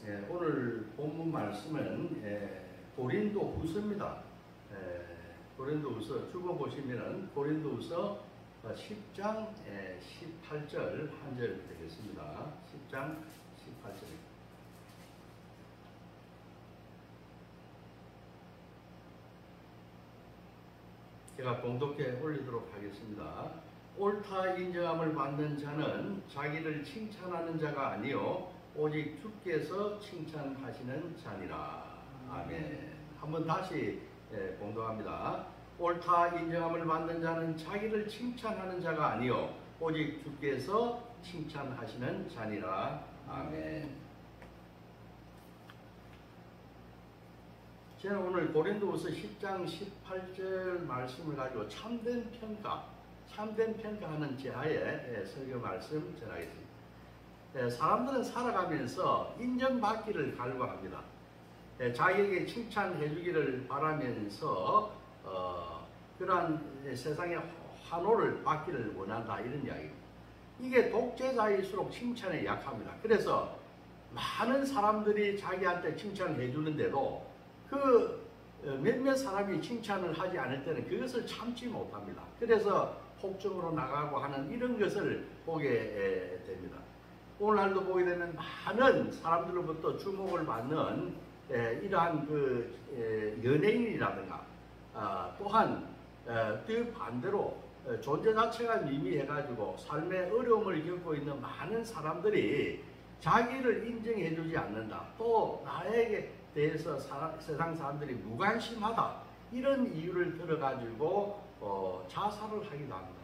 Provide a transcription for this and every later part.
오늘 본문 말씀은 고린도후서입니다. 고린도후서 주보 보시면은 고린도후서 10장 18절 한 절 되겠습니다. 10장 18절. 제가 봉독해 올리도록 하겠습니다. 옳다 인정함을 받는 자는 자기를 칭찬하는 자가 아니요 오직 주께서 칭찬하시는 자니라. 아멘. 한번 다시 봉독합니다. 옳다 인정함을 받는 자는 자기를 칭찬하는 자가 아니요 오직 주께서 칭찬하시는 자니라. 아멘. 저는 오늘 고린도후서 10장 18절 말씀을 가지고 참된 평가하는 제하에 설교 말씀 전하겠습니다. 사람들은 살아가면서 인정받기를 갈구합니다. 자기에게 칭찬해 주기를 바라면서 그러한 세상의 환호를 받기를 원한다, 이런 이야기입니다. 이게 독재자일수록 칭찬에 약합니다. 그래서 많은 사람들이 자기한테 칭찬을 해주는데도 그 몇몇 사람이 칭찬을 하지 않을 때는 그것을 참지 못합니다. 그래서 폭정으로 나가고 하는 이런 것을 보게 됩니다. 오늘날도 보게 되면 많은 사람들로부터 주목을 받는 이러한 연예인이라든가 또한 그 반대로 존재 자체가 미미해가지고 삶의 어려움을 겪고 있는 많은 사람들이 자기를 인정해 주지 않는다, 또 나에게 대해서 세상 사람들이 무관심하다, 이런 이유를 들어가지고 자살을 하기도 합니다.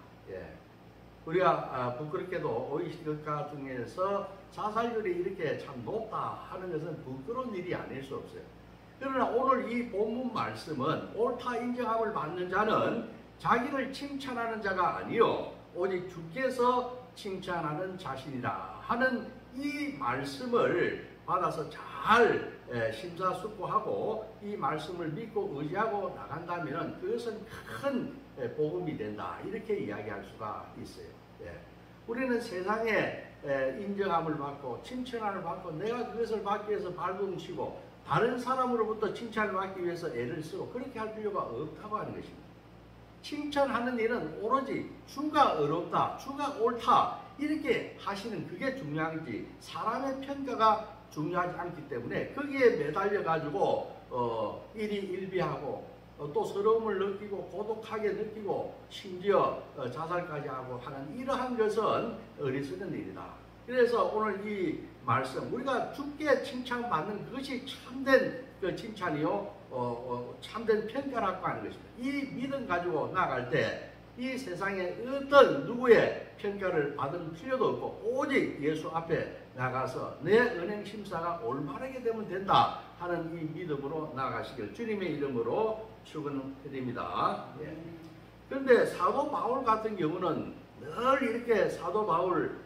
우리가 부끄럽게도 오이시국가 중에서 자살률이 이렇게 참 높다 하는 것은 부끄러운 일이 아닐 수 없어요. 그러나 오늘 이 본문 말씀은 옳다 인정함을 받는 자는 자기를 칭찬하는 자가 아니요 오직 주께서 칭찬하는 자신이라 하는 이 말씀을 받아서 잘 심사숙고하고 이 말씀을 믿고 의지하고 나간다면 그것은 큰 복음이 된다, 이렇게 이야기할 수가 있어요. 우리는 세상에 인정함을 받고 칭찬을 받고 내가 그것을 받기 위해서 발버둥치고 다른 사람으로부터 칭찬을 받기 위해서 애를 쓰고 그렇게 할 필요가 없다고 하는 것입니다. 칭찬하는 일은 오로지 주가 의롭다, 주가 옳다 이렇게 하시는 그게 중요한지 사람의 평가가 중요하지 않기 때문에 거기에 매달려 가지고 일희일비하고 또 서러움을 느끼고 고독하게 느끼고 심지어 자살까지 하고 하는 이러한 것은 어리석은 일이다. 그래서 오늘 이 말씀, 우리가 주께 칭찬받는 그것이 참된 그 칭찬이요 참된 평가라고 하는 것입니다. 이 믿음 가지고 나갈 때 이 세상에 어떤 누구의 평가를 받을 필요도 없고 오직 예수 앞에 나가서 내 은행 심사가 올바르게 되면 된다 하는 이 믿음으로 나가시길 주님의 이름으로 축원드립니다. 그런데 사도 바울 같은 경우는 늘 이렇게 사도 바울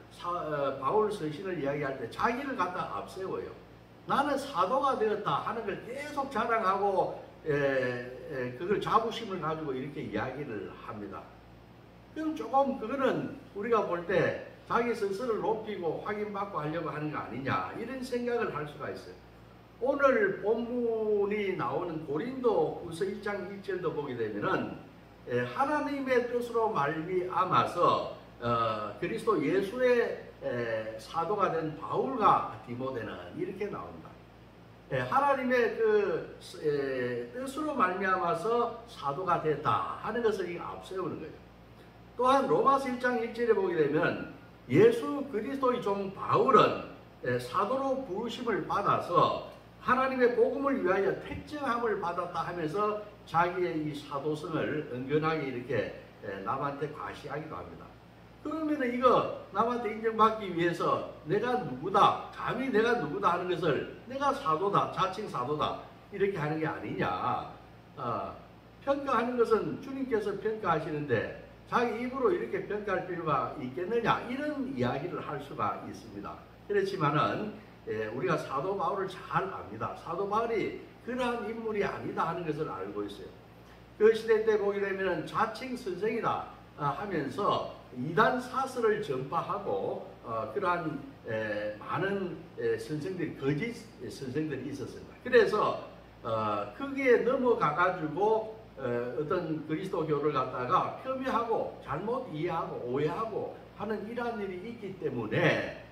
서신을 이야기할 때 자기를 갖다 앞세워요. 나는 사도가 되었다 하는 걸 계속 자랑하고 그걸 자부심을 가지고 이렇게 이야기를 합니다. 그럼 조금 그거는 우리가 볼 때 자기 스스로를 높이고 확인받고 하려고 하는 거 아니냐, 이런 생각을 할 수가 있어요. 오늘 본문이 나오는 고린도후서 1장 1절도 보게 되면은 하나님의 뜻으로 말미암아서 그리스도 예수의 사도가 된 바울과 디모데는 이렇게 나옵니다. 하나님의 그 뜻으로 말미암아서 사도가 됐다 하는 것을 앞세우는 거예요. 또한 로마서 1장 1절에 보게 되면 예수 그리스도의 종 바울은 사도로 부르심을 받아서 하나님의 복음을 위하여 택정함을 받았다 하면서 자기의 이 사도성을 은근하게 이렇게 남한테 과시하기도 합니다. 그러면 이거 남한테 인정받기 위해서 내가 누구다, 감히 내가 누구다 하는 것을 내가 사도다, 자칭 사도다 이렇게 하는 게 아니냐. 평가하는 것은 주님께서 평가하시는데 자기 입으로 이렇게 평가할 필요가 있겠느냐, 이런 이야기를 할 수가 있습니다. 그렇지만은 우리가 사도 바울을 잘 압니다. 사도 바울이 그러한 인물이 아니다 하는 것을 알고 있어요. 그 시대 때 보게 되면 자칭 선생이다 하면서 이단 사설을 전파하고 그러한 많은 선생들이 거짓 선생들이 있었습니다. 그래서 거기에 넘어가 가지고 어떤 그리스도교를 갖다가 폄훼하고 잘못 이해하고 오해하고 하는 이러한 일이 있기 때문에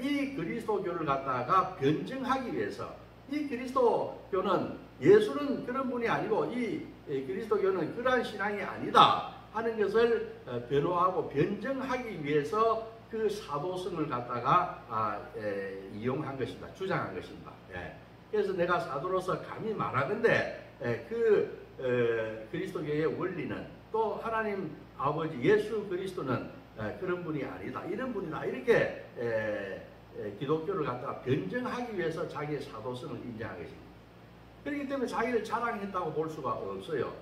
이 그리스도교를 갖다가 변증하기 위해서 이 그리스도교는 예수는 그런 분이 아니고 이 그리스도교는 그러한 신앙이 아니다 하는 것을 변호하고 변증하기 위해서 그 사도성을 갖다가 이용한 것입니다. 주장한 것입니다. 그래서 내가 사도로서 감히 말하건대 그리스도교의 원리는 또 하나님 아버지 예수 그리스도는 그런 분이 아니다. 이런 분이다. 이렇게 기독교를 갖다가 변증하기 위해서 자기의 사도성을 인정한 것입니다. 그렇기 때문에 자기를 자랑했다고 볼 수가 없어요.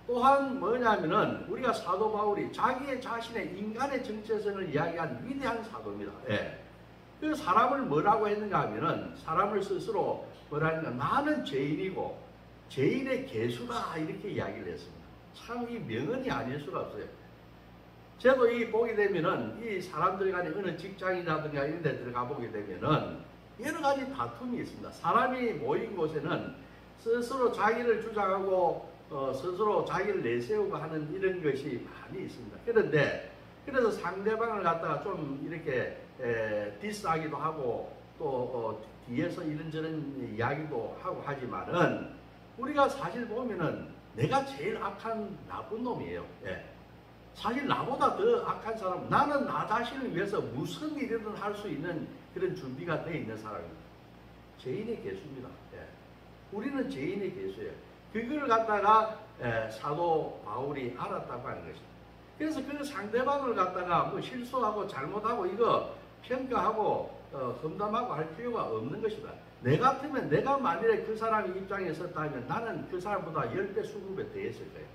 또한 뭐냐면은 우리가 사도 바울이 자기의 자신의 인간의 정체성을 이야기한 위대한 사도입니다. 그 사람을 뭐라고 했는가 하면은 사람을 스스로 뭐라니까 나는 죄인이고 죄인의 개수다 이렇게 이야기를 했습니다. 참 이 명언이 아닐 수가 없어요. 저도 이 보게 되면은 이 사람들 간에 어느 직장이라든가 이런 데 들어가 보게 되면은 여러 가지 다툼이 있습니다. 사람이 모인 곳에는 스스로 자기를 주장하고 스스로 자기를 내세우고 하는 이런 것이 많이 있습니다. 그런데 그래서 상대방을 갖다가 좀 이렇게 디스하기도 하고 또 뒤에서 이런저런 이야기도 하고 하지만은 우리가 사실 보면은 내가 제일 악한 나쁜 놈이에요. 사실 나보다 더 악한 사람, 나는 나 자신을 위해서 무슨 일이든 할 수 있는 그런 준비가 되어 있는 사람입니다. 죄인의 개수입니다. 우리는 죄인의 개수예요. 그걸 갖다가 사도 바울이 알았다고 하는 것입니다. 그래서 그 상대방을 갖다가 뭐 실수하고 잘못하고 이거 평가하고 험담하고 할 필요가 없는 것이다. 내 같으면 내가 만일에 그 사람의 입장에 섰다면 나는 그 사람보다 10배, 20배 더 했을 거예요.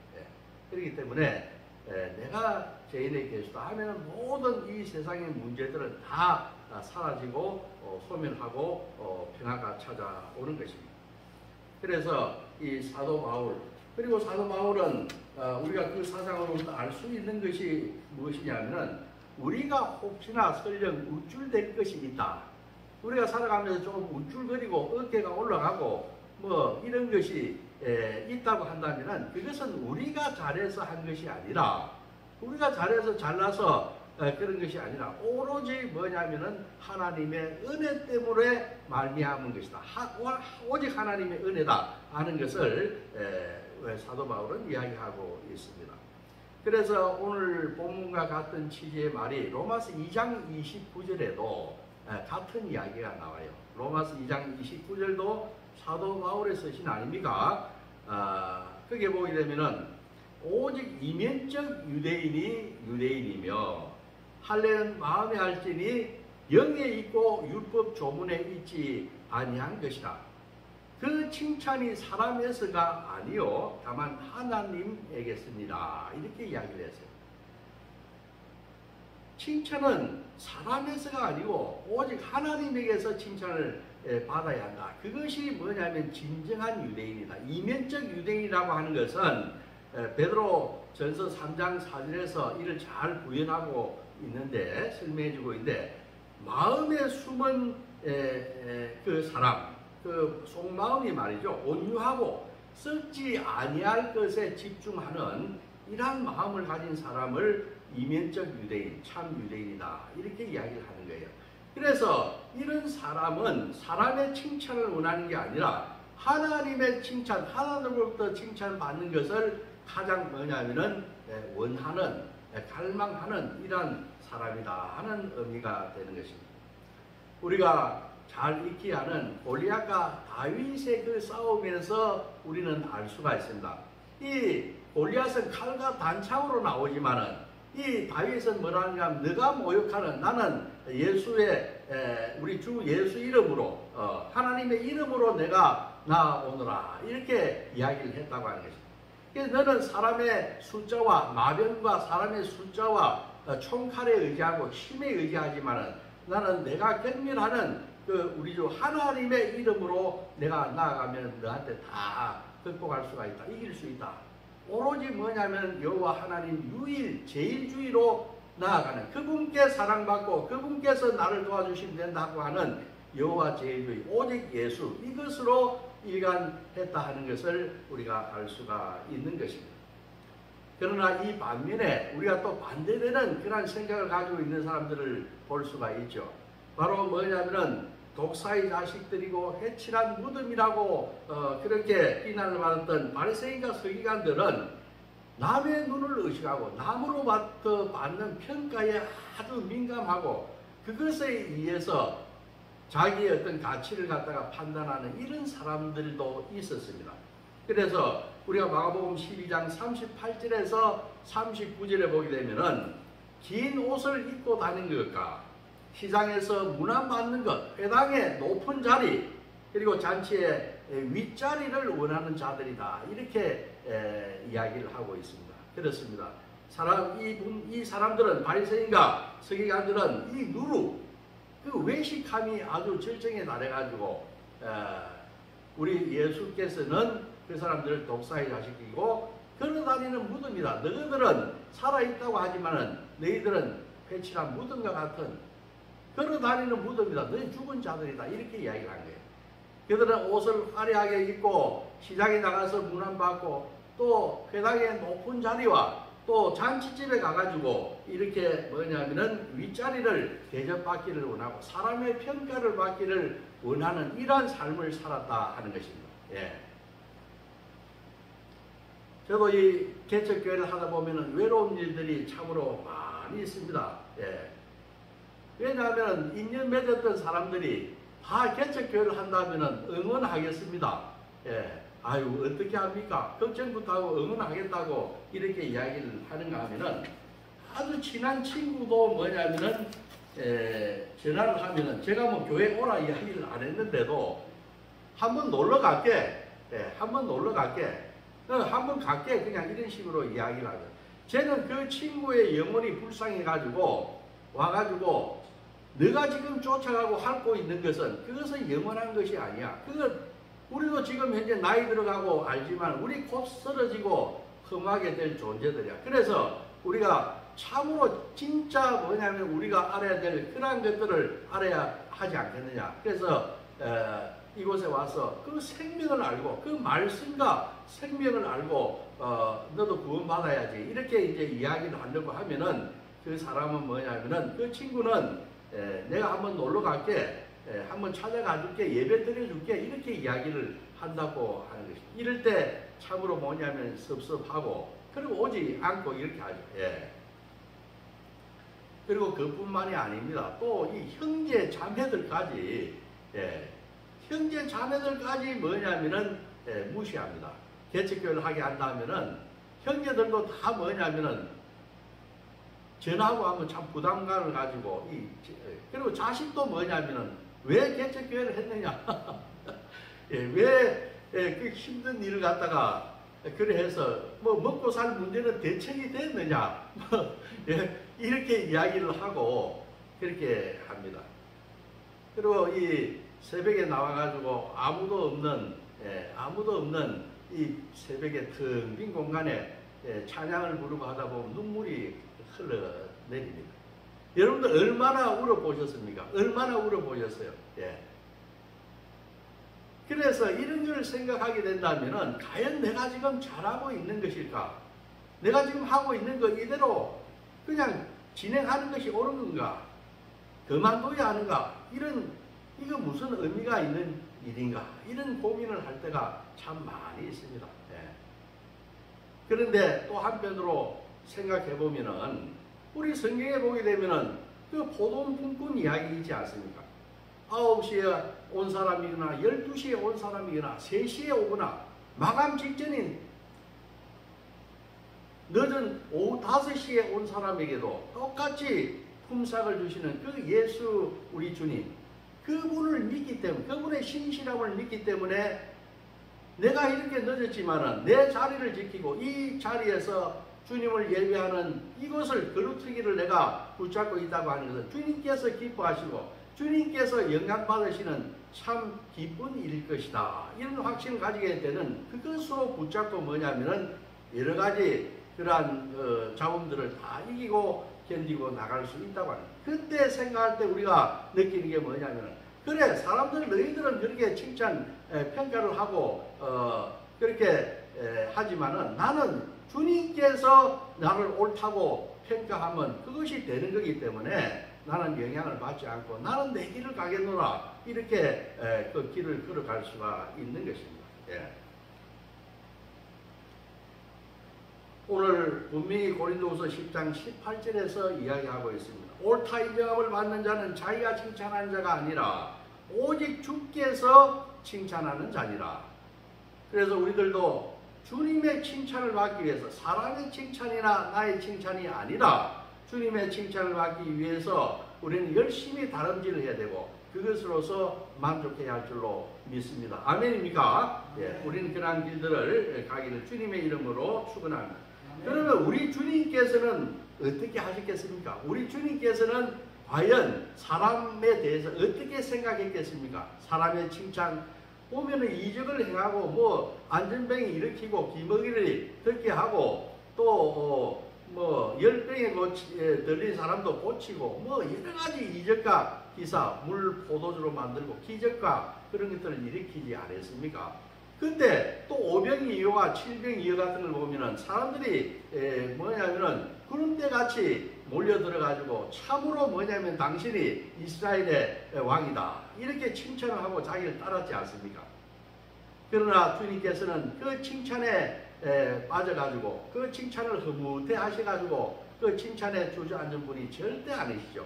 그렇기 때문에 내가 죄인의 개수다 하면 모든 이 세상의 문제들은 다 사라지고 소멸하고 평화가 찾아오는 것입니다. 그래서 이 사도 바울 그리고 사도 바울은 우리가 그 사상으로부터 알 수 있는 것이 무엇이냐면은 우리가 혹시나 설령 우쭐될 것이 있다. 우리가 살아가면서 조금 우쭐거리고 어깨가 올라가고 뭐 이런 것이 있다고 한다면은 그것은 우리가 잘해서 한 것이 아니라 우리가 잘해서 잘나서 그런 것이 아니라 오로지 뭐냐면은 하나님의 은혜 때문에 말미암은 것이다. 오직 하나님의 은혜다 하는 것을 사도 바울은 이야기하고 있습니다. 그래서 오늘 본문과 같은 취지의 말이 로마서 2장 29절에도 같은 이야기가 나와요. 로마서 2장 29절도 사도 바울의 서신 아닙니까? 거기에 보게 되면은 오직 이면적 유대인이 유대인이며 할례는 마음에 할지니 영에 있고 율법 조문에 있지 아니한 것이라. 그 칭찬이 사람에서가 아니요 다만 하나님에게습니다. 이렇게 이야기를 했어요. 칭찬은 사람에서가 아니고 오직 하나님에게서 칭찬을 받아야 한다. 그것이 뭐냐면 진정한 유대인이다. 이면적 유대인이라고 하는 것은 베드로 전서 3장 4절에서 이를 잘 구현하고 있는데 설명해주고 있는데 마음에 숨은 그 사람 그 속마음이 말이죠. 온유하고 썩지 아니할 것에 집중하는 이러한 마음을 가진 사람을 이면적 유대인, 참 유대인이다. 이렇게 이야기를 하는 거예요. 그래서 이런 사람은 사람의 칭찬을 원하는 게 아니라 하나님의 칭찬, 하나님으로부터 칭찬받는 것을 가장 뭐냐면은 원하는, 갈망하는 이러한 사람이다 하는 의미가 되는 것입니다. 우리가 잘 익히 아는 골리앗과 다윗의 그 싸움에서 우리는 알 수가 있습니다. 이 골리앗은 칼과 단창으로 나오지만은 이 다윗은 뭐라는가 하면 너가 모욕하는 나는 예수의 우리 주 예수 이름으로 하나님의 이름으로 내가 나오노라 이렇게 이야기를 했다고 하는 것입니다. 그래서 너는 사람의 숫자와 마병과 사람의 숫자와 총칼에 의지하고 힘에 의지하지만은 나는 내가 경멸하는 그 우리 주 하나님의 이름으로 내가 나아가면 너한테 다 극복할 수가 있다. 이길 수 있다. 오로지 뭐냐면 여호와 하나님 유일 제일주의로 나아가는, 그분께 사랑받고 그분께서 나를 도와주시면 된다고 하는 여호와 제일주의 오직 예수, 이것으로 일관했다 하는 것을 우리가 알 수가 있는 것입니다. 그러나 이 반면에 우리가 또 반대되는 그런 생각을 가지고 있는 사람들을 볼 수가 있죠. 바로 뭐냐면은 독사의 자식들이고 해칠한 무덤이라고 그렇게 비난을 받았던 바리새인과 서기관들은 남의 눈을 의식하고 남으로부터 받는 평가에 아주 민감하고 그것에 의해서 자기의 어떤 가치를 갖다가 판단하는 이런 사람들도 있었습니다. 그래서 우리가 마가복음 12장 38절에서 39절에 보게 되면은 긴 옷을 입고 다니는 것과 시장에서 문안받는 것, 회당의 높은 자리, 그리고 잔치의 윗자리를 원하는 자들이다, 이렇게 이야기를 하고 있습니다. 그렇습니다. 이 사람들은, 바리새인과 서기관들은 이 누룩, 그 외식함이 아주 절정에 달해가지고 우리 예수께서는 그 사람들을 독사의 자식이고 걸어다니는 무덤이다. 너희들은 살아있다고 하지만은 너희들은 회칠한 무덤과 같은 걸어다니는 무덤이다. 너희 죽은 자들이다. 이렇게 이야기를 한 거예요. 그들은 옷을 화려하게 입고 시장에 나가서 문안받고 또 회당의 높은 자리와 또 잔치집에 가가지고 이렇게 뭐냐면은 윗자리를 대접받기를 원하고 사람의 평가를 받기를 원하는 이러한 삶을 살았다 하는 것입니다. 예. 저도 이 개척교회를 하다 보면은 외로운 일들이 참으로 많이 있습니다. 예. 왜냐하면 인연 맺었던 사람들이 다 개척교회를 한다면은 응원하겠습니다. 예. 아유, 어떻게 합니까? 걱정부터 하고 응원하겠다고 이렇게 이야기를 하는가 하면은 아주 친한 친구도 뭐냐면은 전화를 하면은 제가 뭐 교회 오라 이야기를 안 했는데도 한번 놀러 갈게. 한번 놀러 갈게. 한번 갈게. 그냥 이런 식으로 이야기를 하죠. 쟤는 그 친구의 영혼이 불쌍해가지고 와가지고 너가 지금 쫓아가고 핥고 있는 것은 그것은 영원한 것이 아니야. 그건 우리도 지금 현재 나이 들어가고 알지만 우리 곧 쓰러지고 험하게 될 존재들이야. 그래서 우리가 참으로 진짜 뭐냐면 우리가 알아야 될 그러한 것들을 알아야 하지 않겠느냐. 그래서 이곳에 와서 그 생명을 알고 그 말씀과 생명을 알고 너도 구원받아야지, 이렇게 이제 이야기를 하려고 하면은 그 사람은 뭐냐면은 그 친구는 내가 한번 놀러 갈게, 한번 찾아가 줄게, 예배 드려줄게, 이렇게 이야기를 한다고 하는 것입니다. 이럴 때 참으로 뭐냐면 섭섭하고 그리고 오지 않고 이렇게 하죠. 예. 그리고 그뿐만이 아닙니다. 또 이 형제 자매들까지 형제 자매들까지 뭐냐면은 무시합니다. 개척교회를 하게 한다면은 형제들도 다 뭐냐면은 전하고 하면 참 부담감을 가지고 그리고 자식도 뭐냐면은 왜 개척교회를 했느냐 왜 그 힘든 일을 갖다가 그래 해서 뭐 먹고 살 문제는 대책이 됐느냐 이렇게 이야기를 하고 그렇게 합니다. 그리고 이 새벽에 나와가지고 아무도 없는 이 새벽에 텅 빈 공간에 찬양을 부르고 하다 보면 눈물이 흘러내립니다. 여러분들 얼마나 울어보셨습니까? 얼마나 울어보셨어요? 예. 그래서 이런 걸 생각하게 된다면은 과연 내가 지금 잘하고 있는 것일까? 내가 지금 하고 있는 거 이대로 그냥 진행하는 것이 옳은 건가? 그만둬야 하는가? 이거 무슨 의미가 있는 일인가? 이런 고민을 할 때가 참 많이 있습니다. 예. 그런데 또 한편으로 생각해 보면은 우리 성경에 보게 되면은 그 포도원 품꾼 이야기이지 않습니까? 9시에 온 사람이거나 12시에 온 사람이거나 3시에 오거나 마감 직전인 늦은 오후 5시에 온 사람에게도 똑같이 품삯을 주시는 그 예수 우리 주님, 그분을 믿기 때문에, 그분의 신실함을 믿기 때문에 내가 이렇게 늦었지만은 내 자리를 지키고 이 자리에서 주님을 예배하는 이것을 거루트기를 내가 붙잡고 있다고 하는 것은 주님께서 기뻐하시고 주님께서 영광받으시는 참 기쁜 일일 것이다. 이런 확신을 가지게 되는 그것으로 붙잡고 뭐냐면은 여러 가지 그러한 잡음들을 다 이기고 견디고 나갈 수 있다고 하는 거예요. 그때 생각할 때 우리가 느끼는 게 뭐냐면, 그래, 사람들 너희들은 그렇게 칭찬 평가를 하고 그렇게 하지만은 나는 주님께서 나를 옳다고 평가하면 그것이 되는 거기 때문에 나는 영향을 받지 않고 나는 내 길을 가겠노라, 이렇게 그 길을 걸어갈 수가 있는 것입니다. 예. 오늘 분명히 고린도후서 10장 18절에서 이야기하고 있습니다. 옳다 인정함을 받는 자는 자기가 칭찬하는 자가 아니라 오직 주께서 칭찬하는 자니라. 그래서 우리들도 주님의 칭찬을 받기 위해서, 사람의 칭찬이나 나의 칭찬이 아니라 주님의 칭찬을 받기 위해서 우리는 열심히 다름질을 해야 되고 그것으로서 만족해야 할 줄로 믿습니다. 아멘입니까? 예, 우리는 그러한 길들을 가기를 주님의 이름으로 축원합니다. 그러면 우리 주님께서는 어떻게 하셨겠습니까? 우리 주님께서는 과연 사람에 대해서 어떻게 생각했겠습니까? 사람의 칭찬 보면은 이적을 행하고 뭐 안전병이 일으키고 기머기를 듣게 하고 또 뭐 열병에 들린 사람도 고치고 뭐 여러 가지 이적과 기사, 물 포도주로 만들고 기적과 그런 것들을 일으키지 않았습니까? 근데 또 오병이어와 칠병이어 같은 걸 보면은 사람들이 뭐냐면은 구름대 같이 몰려들어 가지고 참으로 뭐냐면 당신이 이스라엘의 왕이다, 이렇게 칭찬을 하고 자기를 따랐지 않습니까? 그러나 주님께서는 그 칭찬에 빠져가지고 그 칭찬을 흐뭇해 하셔가지고 그 칭찬에 주저앉은 분이 절대 아니시죠.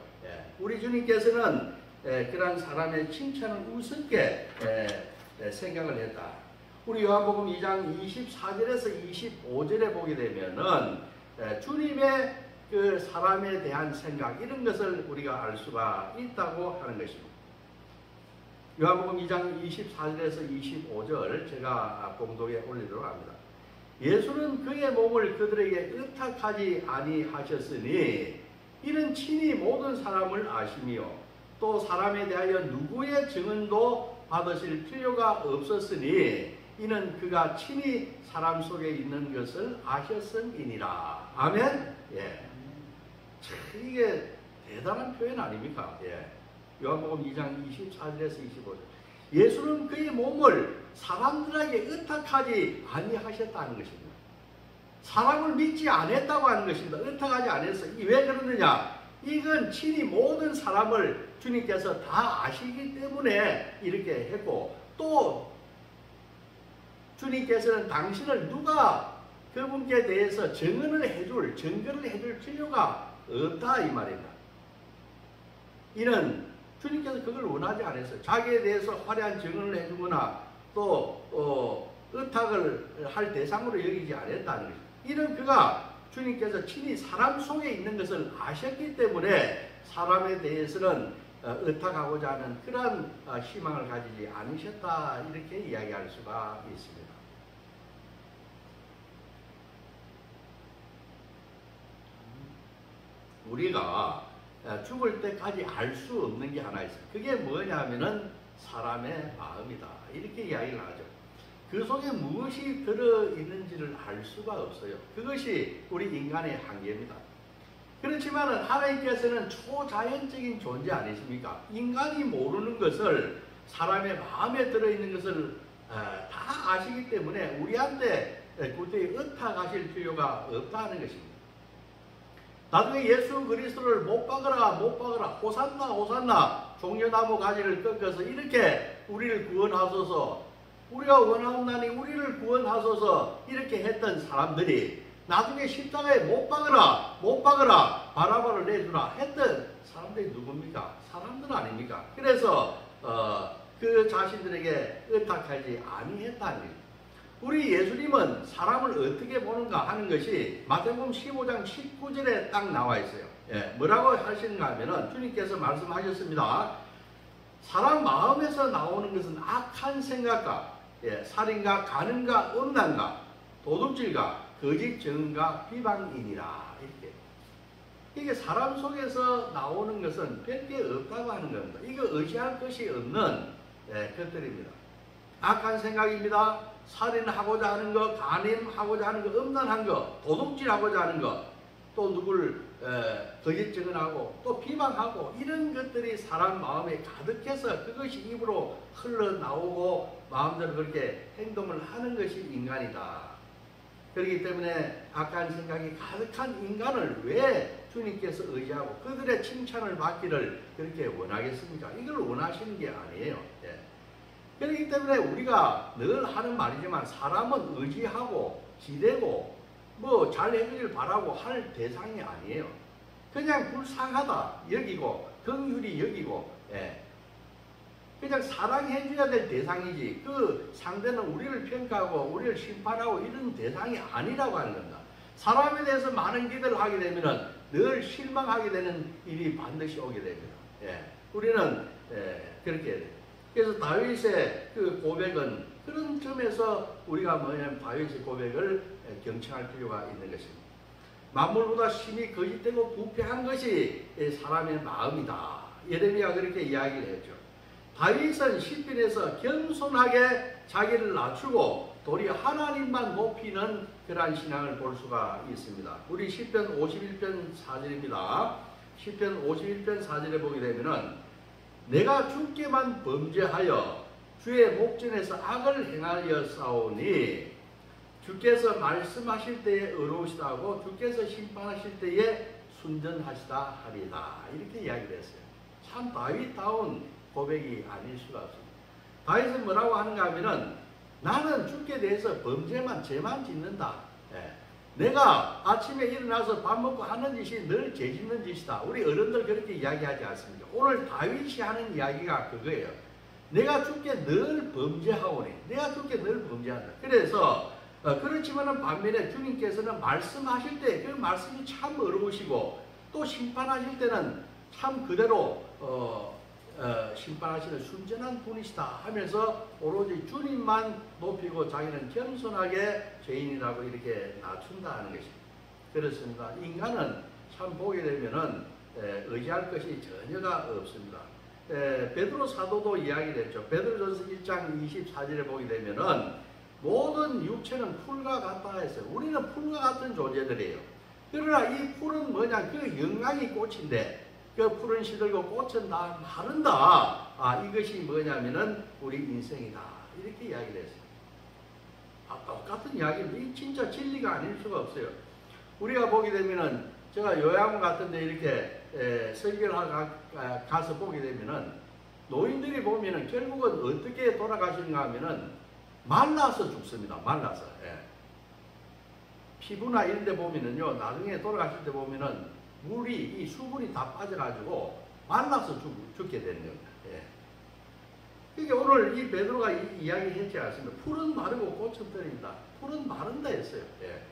우리 주님께서는 그런 사람의 칭찬을 우습게 생각을 했다. 우리 요한복음 2장 24절에서 25절에 보게 되면은 주님의 그 사람에 대한 생각, 이런 것을 우리가 알 수가 있다고 하는 것입니다. 요한복음 2장 24절에서 25절 제가 공독에 올리도록 합니다. 예수는 그의 몸을 그들에게 의탁하지 아니하셨으니 이는 친히 모든 사람을 아시며 또 사람에 대하여 누구의 증언도 받으실 필요가 없었으니 이는 그가 친히 사람 속에 있는 것을 아셨음이니라. 아멘? 예. 참, 이게 대단한 표현 아닙니까? 예. 요한복음 2장 24절에서 25절. 예수는 그의 몸을 사람들에게 의탁하지 아니하셨다는 것입니다. 사람을 믿지 않았다고 하는 것입니다. 의탁하지 않았어요. 왜 그러느냐? 이건 친히 모든 사람을 주님께서 다 아시기 때문에 이렇게 했고, 또 주님께서는 당신을 누가 그분께 대해서 증거를 해줄 필요가 없다, 이 말입니다. 이는 주님께서 그걸 원하지 않았어요. 자기에 대해서 화려한 증언을 해주거나 또 의탁을 할 대상으로 여기지 않았다는 것입니다. 이는 그가 주님께서 친히 사람 속에 있는 것을 아셨기 때문에 사람에 대해서는 의탁하고자 하는 그런 희망을 가지지 않으셨다, 이렇게 이야기할 수가 있습니다. 우리가 죽을 때까지 알 수 없는 게 하나 있어요. 그게 뭐냐면은 사람의 마음이다, 이렇게 이야기를 하죠. 그 속에 무엇이 들어있는지를 알 수가 없어요. 그것이 우리 인간의 한계입니다. 그렇지만 하나님께서는 초자연적인 존재 아니십니까? 인간이 모르는 것을, 사람의 마음에 들어있는 것을 다 아시기 때문에 우리한테 굳이 의탁하실 필요가 없다는 것입니다. 나중에 예수 그리스도를 못 박으라 호산나 호산나 종려나무 가지를 꺾어서 이렇게 우리를 구원하소서, 우리가 원하옵나니 우리를 구원하소서, 이렇게 했던 사람들이 나중에 십자가에 못 박으라 바라바를 내주라 했던 사람들이 누굽니까? 사람들 아닙니까? 그래서 그 자신들에게 의탁하지 아니했다는 거예요. 우리 예수님은 사람을 어떻게 보는가 하는 것이 마태복음 15장 19절에 딱 나와 있어요. 뭐라고 하시는가 하면은 주님께서 말씀하셨습니다. 사람 마음에서 나오는 것은 악한 생각과 살인과 간음과 음란과 도둑질과 거짓 증언과 비방이니라. 이렇게. 이게 사람 속에서 나오는 것은 별게 없다고 하는 겁니다. 이거 의지할 것이 없는 것들입니다. 악한 생각입니다. 살인하고자 하는 것, 간음하고자 하는 것, 음란한 것, 도둑질하고자 하는 것, 또 누굴 거짓 증언하고 또 비방하고 이런 것들이 사람 마음에 가득해서 그것이 입으로 흘러나오고 마음대로 그렇게 행동을 하는 것이 인간이다. 그렇기 때문에 악한 생각이 가득한 인간을 왜 주님께서 의지하고 그들의 칭찬을 받기를 그렇게 원하겠습니까? 이걸 원하시는 게 아니에요. 예. 그렇기 때문에 우리가 늘 하는 말이지만 사람은 의지하고 기대고 뭐 잘해주길 바라고 할 대상이 아니에요. 그냥 불쌍하다 여기고 긍휼히 여기고 예. 그냥 사랑해줘야 될 대상이지 그 상대는 우리를 평가하고 우리를 심판하고 이런 대상이 아니라고 하는 겁니다. 사람에 대해서 많은 기대를 하게 되면 늘 실망하게 되는 일이 반드시 오게 됩니다. 예. 우리는 그렇게 해야 돼요. 그래서 다윗의 그 고백은 그런 점에서 우리가 뭐냐면 다윗의 고백을 경청할 필요가 있는 것입니다. 만물보다 심히 거짓되고 부패한 것이 사람의 마음이다. 예레미야가 그렇게 이야기를 했죠. 다윗은 시편에서 겸손하게 자기를 낮추고 도리어 하나님만 높이는 그러한 신앙을 볼 수가 있습니다. 우리 시편 51편 4절입니다. 시편 51편 4절에 보게 되면은 내가 주께만 범죄하여 주의 목전에서 악을 행하여 싸우니 주께서 말씀하실 때에 의로우시다 하고 주께서 심판하실 때에 순전하시다 하리다. 이렇게 이야기를 했어요. 참 다윗다운 고백이 아닐 수가 없습니다. 다윗은 뭐라고 하는가 하면은 나는 주께 대해서 범죄만 죄만 짓는다. 예. 내가 아침에 일어나서 밥 먹고 하는 짓이 늘 죄 짓는 짓이다. 우리 어른들 그렇게 이야기하지 않습니까? 오늘 다윗이 하는 이야기가 그거예요. 내가 주께 늘 범죄하오니 내가 주께 늘 범죄한다. 그래서 그렇지만은 반면에 주님께서는 말씀하실 때 그 말씀이 참 어려우시고 또 심판하실 때는 참 그대로 심판하시는 순전한 분이시다 하면서 오로지 주님만 높이고 자기는 겸손하게 죄인이라고 이렇게 낮춘다 하는 것입니다. 그렇습니다. 인간은 참 보게 되면은 의지할 것이 전혀가 없습니다. 베드로 사도도 이야기를 했죠. 베드로전서 1장 24절에 보게 되면은 모든 육체는 풀과 같다 했어요. 우리는 풀과 같은 존재들이에요. 그러나 이 풀은 뭐냐? 그 영광이 꽃인데 그 푸른 시들고 꽃은 다 마른다. 이것이 뭐냐면은 우리 인생이다. 이렇게 이야기를 했어요. 똑같은 이야기인데 진짜 진리가 아닐 수가 없어요. 우리가 보게 되면은 제가 요양원 같은데 이렇게 설교를 가서 보게 되면은 노인들이 보면은 결국은 어떻게 돌아가시는가 하면은 말라서 죽습니다. 말라서. 예. 피부나 이런 데 보면은요, 나중에 돌아가실 때 보면은 물이, 이 수분이 다 빠져가지고 말라서 죽게 되는 겁니다. 예. 그러니까 오늘 이 베드로가 이야기했지 않습니까? 풀은 마르고 꽃은 떨린다. 풀은 마른다 했어요. 예.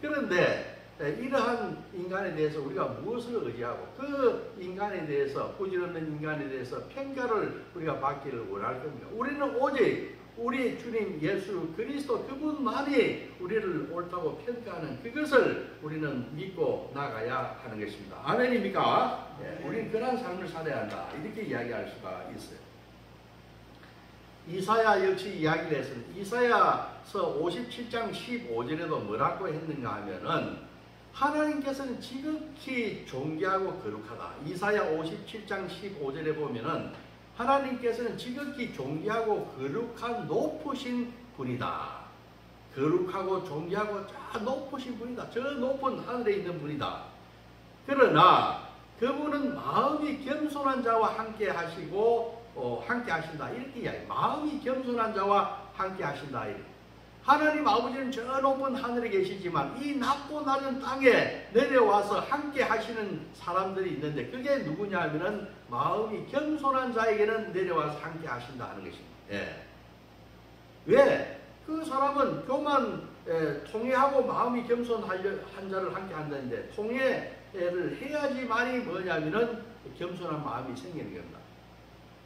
그런데 이러한 인간에 대해서 우리가 무엇을 의지하고 그 인간에 대해서 부질없는 인간에 대해서 평가를 우리가 받기를 원할 겁니다. 우리는 오직 우리 주님 예수 그리스도 그분만이 우리를 옳다고 평가하는 그것을 우리는 믿고 나가야 하는 것입니다. 아멘입니까? 네. 우리는 그런 삶을 살아야 한다. 이렇게 이야기할 수가 있어요. 이사야 역시 이야기를 했습니다. 이사야서 57장 15절에도 뭐라고 했는가 하면은 하나님께서는 지극히 존귀하고 거룩하다. 이사야 57장 15절에 보면은 하나님께서는 지극히 존귀하고 거룩한 높으신 분이다. 거룩하고 존귀하고 높으신 분이다. 저 높은 하늘에 있는 분이다. 그러나 그분은 마음이 겸손한 자와 함께 하시고 함께 하신다. 이렇게 이야기해요. 마음이 겸손한 자와 함께 하신다. 하나님 아버지는 저 높은 하늘에 계시지만 이 낮고 낮은 땅에 내려와서 함께 하시는 사람들이 있는데 그게 누구냐 하면은 마음이 겸손한 자에게는 내려와서 함께 하신다 하는 것입니다. 예. 왜? 그 사람은 교만 통회하고 마음이 겸손한 자를 함께 한다는데 통회를 해야지만이 뭐냐면은 겸손한 마음이 생기는 겁니다.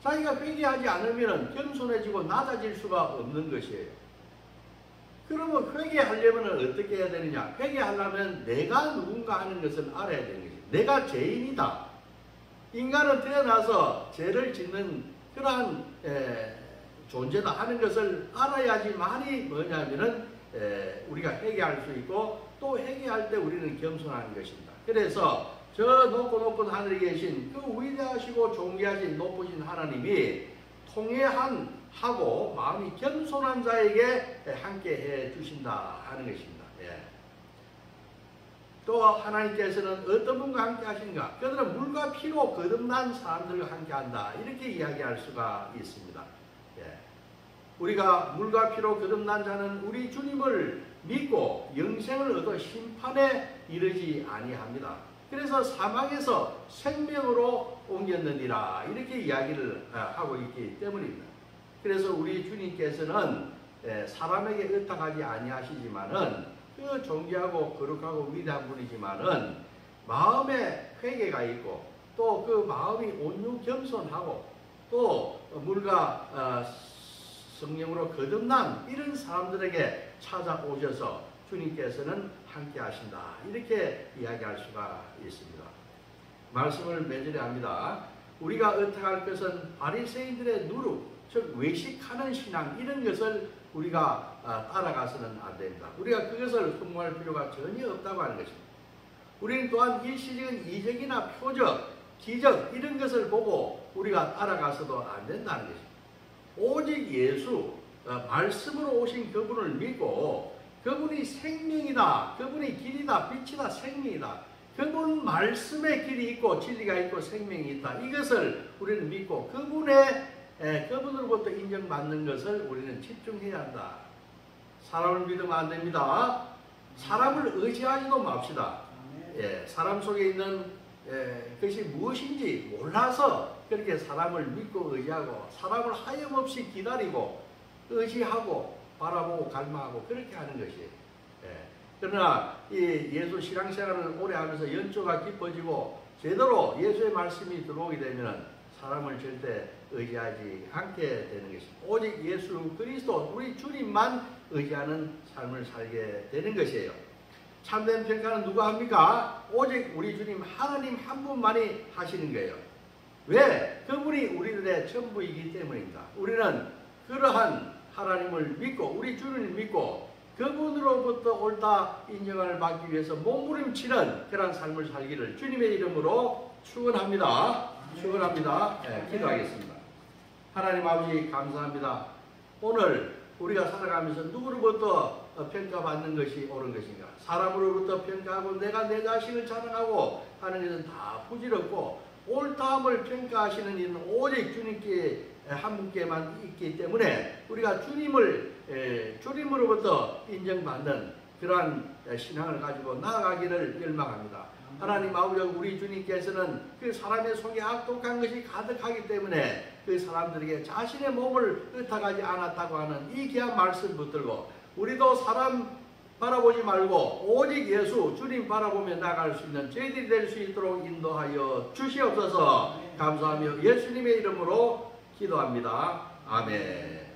자기가 회개하지 않으면 겸손해지고 낮아질 수가 없는 것이에요. 그러면 회개하려면 어떻게 해야 되느냐? 회개하려면 내가 누군가 하는 것을 알아야 되는 것이죠. 내가 죄인이다. 인간은 태어나서 죄를 짓는 그러한 존재다 하는 것을 알아야지만이 뭐냐면은 우리가 회개할 수 있고 또 회개할 때 우리는 겸손하는 것입니다. 그래서 저 높은 하늘에 계신 그 위대하시고 존귀하신 높으신 하나님이 통회하고 마음이 겸손한 자에게 함께 해 주신다 하는 것입니다. 예. 또 하나님께서는 어떤 분과 함께 하시는가? 그들은 물과 피로 거듭난 사람들과 함께 한다. 이렇게 이야기할 수가 있습니다. 예. 우리가 물과 피로 거듭난 자는 우리 주님을 믿고 영생을 얻어 심판에 이르지 아니합니다. 그래서 사망에서 생명으로 옮겼느니라 이렇게 이야기를 하고 있기 때문입니다. 그래서 우리 주님께서는 사람에게 의탁하지 아니하시지만은 그 존귀하고 거룩하고 위대한 분이지만은 마음에 회개가 있고 또 그 마음이 온유 겸손하고 또 물과 성령으로 거듭난 이런 사람들에게 찾아오셔서 주님께서는 함께 하신다. 이렇게 이야기할 수가 있습니다. 말씀을 맺으려 합니다. 우리가 의탁할 것은 바리새인들의 누룩, 즉 외식하는 신앙 이런 것을 우리가 따라가서는 안 됩니다. 우리가 그것을 흠모할 필요가 전혀 없다고 하는 것입니다. 우리는 또한 일시적인 이적이나 표적, 기적 이런 것을 보고 우리가 따라가서도 안 된다는 것입니다. 오직 예수, 말씀으로 오신 그분을 믿고 그분이 생명이다. 그분이 길이다. 빛이다. 생명이다. 그분 말씀의 길이 있고 진리가 있고 생명이 있다. 이것을 우리는 믿고 그분으로부터 인정받는 것을 우리는 집중해야 한다. 사람을 믿으면 안 됩니다. 사람을 의지하지도 맙시다. 예, 사람 속에 있는 그것이 무엇인지 몰라서 그렇게 사람을 믿고 의지하고 사람을 하염없이 기다리고 의지하고 바라보고 갈망하고 그렇게 하는 것이. 예. 그러나 이 예수 신앙생활을 오래 하면서 연초가 깊어지고 제대로 예수의 말씀이 들어오게 되면 사람을 절대 의지하지 않게 되는 것입니다. 오직 예수 그리스도 우리 주님만 의지하는 삶을 살게 되는 것이에요. 참된 평가는 누가 합니까? 오직 우리 주님 하나님 한 분만이 하시는 거예요. 왜? 그분이 우리들의 전부이기 때문입니다. 우리는 그러한 하나님을 믿고 우리 주님을 믿고 그분으로부터 옳다 인정을 받기 위해서 몸부림치는 그런 삶을 살기를 주님의 이름으로 축원합니다. 축원합니다. 네, 기도하겠습니다. 하나님 아버지 감사합니다. 오늘 우리가 살아가면서 누구로부터 평가받는 것이 옳은 것인가? 사람으로부터 평가하고 내가 내 자신을 자랑하고 하는 것은 다 부질없고 옳다함을 평가하시는 이는 오직 주님께 한 분께만 있기 때문에 우리가 주님으로부터 인정받는 그러한 신앙을 가지고 나아가기를 열망합니다. 하나님 아버지 우리 주님께서는 그 사람의 속에 악독한 것이 가득하기 때문에 그 사람들에게 자신의 몸을 의탁하지 않았다고 하는 이 귀한 말씀 붙들고 우리도 사람 바라보지 말고 오직 예수 주님 바라보며 나갈 수 있는 저희들이 될 수 있도록 인도하여 주시옵소서. 감사하며 예수님의 이름으로 기도합니다. 아멘.